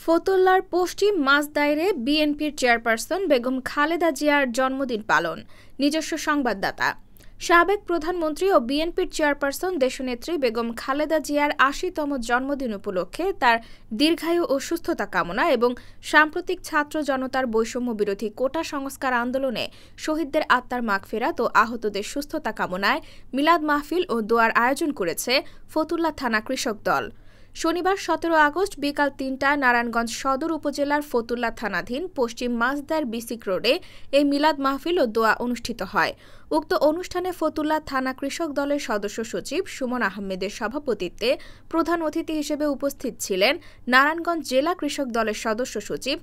ফতুল্লার পশ্চিম মাসদাইরে বিএনপির চেয়ারপারসন বেগম খালেদা জিয়ার জন্মদিন পালন। নিজস্ব সংবাদদাতা। সাবেক প্রধানমন্ত্রী ও বিএনপির চেয়ারপারসন দেশনেত্রী বেগম খালেদা জিয়ার ৮০তম জন্মদিন উপলক্ষে তার দীর্ঘায়ু ও সুস্থতা কামনা এবং সাম্প্রতিক ছাত্র জনতার বৈষম্য বিরোধী কোটা সংস্কার আন্দোলনে শহীদদের আত্মার মাগফিরাত ও আহতদের সুস্থতা কামনায় মিলাদ মাহফিল ও দোয়ার আয়োজন করেছে ফতুল্লা থানা কৃষক দল। শনিবার ১৭ আগস্ট বিকাল ৩টায় নারায়ণগঞ্জ সদর উপজেলার ফতুল্লা থানাধীন পশ্চিম মাসদার বিসিক রোডে এই মিলাদ মাহফিল ও দোয়া অনুষ্ঠিত হয়। উক্ত অনুষ্ঠানে ফতুল্লা থানা কৃষক দলের সদস্য সচিব সুমন আহমেদের সভাপতিত্বে প্রধান অতিথি হিসেবে উপস্থিত ছিলেন নারায়ণগঞ্জ জেলা কৃষক দলের সদস্য সচিব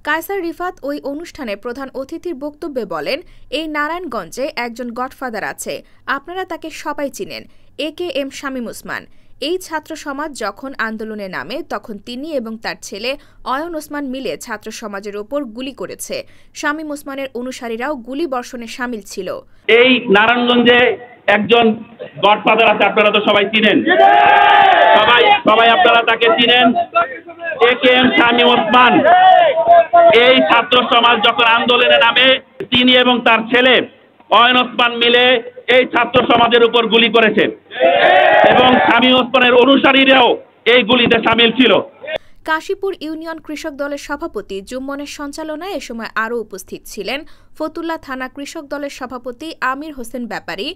কায়সার রিফাত ওই অনুষ্ঠানে প্রধান অতিথির বক্তব্যে বলেন, এই নারায়ণগঞ্জে একজন গডফাদার আছে, আপনারা তাকে সবাই চিনেন, AKM শামীম ওসমান। এই ছাত্র সমাজ যখন আন্দোলনে নামে তখন তিনি এবং তার ছেলে অয়ন ওসমান মিলে ছাত্র সমাজের ওপর গুলি করেছে। শামীম ওসমানের অনুসারীরাও গুলি বর্ষণে শামিল ছিল। এই নারায়ণগঞ্জে একজন গডফাদার আছে, আপনারা তো সবাই চিনেন, সবাই আপনারা তাকে চিনেন, AKM শামীম ওসমান। এই ছাত্র সমাজ যখন আন্দোলনে নামে তিনি এবং তার ছেলে অয়ন ওসমান মিলে এই ছাত্র সমাজের উপর গুলি করেছে এবং শামীম ওসমানের অনুসারীরাও এই গুলিতে শামিল ছিল। কাশীপুর ইউনিয়ন কৃষক দলের সভাপতি জুম্মনের সঞ্চালনায় এ সময় আরও উপস্থিত ছিলেন ফতুল্লা থানা কৃষক দলের সভাপতি আমির হোসেন ব্যাপারী,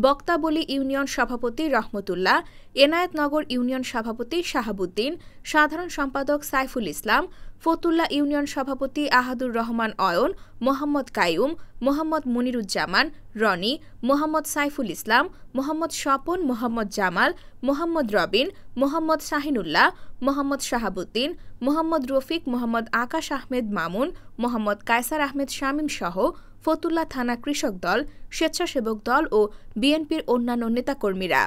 বক্তাবলী ইউনিয়ন সভাপতি রহমতুল্লাহ, এনায়েতনগর ইউনিয়ন সভাপতি শাহাবুদ্দিন, সাধারণ সম্পাদক সাইফুল ইসলাম, ফতুল্লা ইউনিয়ন সভাপতি আহাদুর রহমান অয়ন, মোহাম্মদ কাইয়ুম, মোহাম্মদ মনিরুজ্জামান রনি, মোহাম্মদ সাইফুল ইসলাম, মোহাম্মদ স্বপন, মোহাম্মদ জামাল, মোহাম্মদ রবিন, মোহাম্মদ শাহিনুল্লাহ, মোহাম্মদ শাহাবুদ্দিন, মোহাম্মদ রফিক, মোহাম্মদ আকাশ আহমেদ মামুন, মোহাম্মদ কায়সার আহমেদ শামীম সহ ফতুল্লা থানা কৃষক দল, স্বেচ্ছাসেবক দল ও বিএনপির অন্যান্য নেতাকর্মীরা।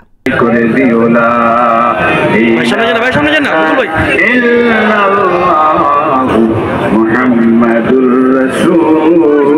মুহাম্মাদুর রাসূলুল্লাহ।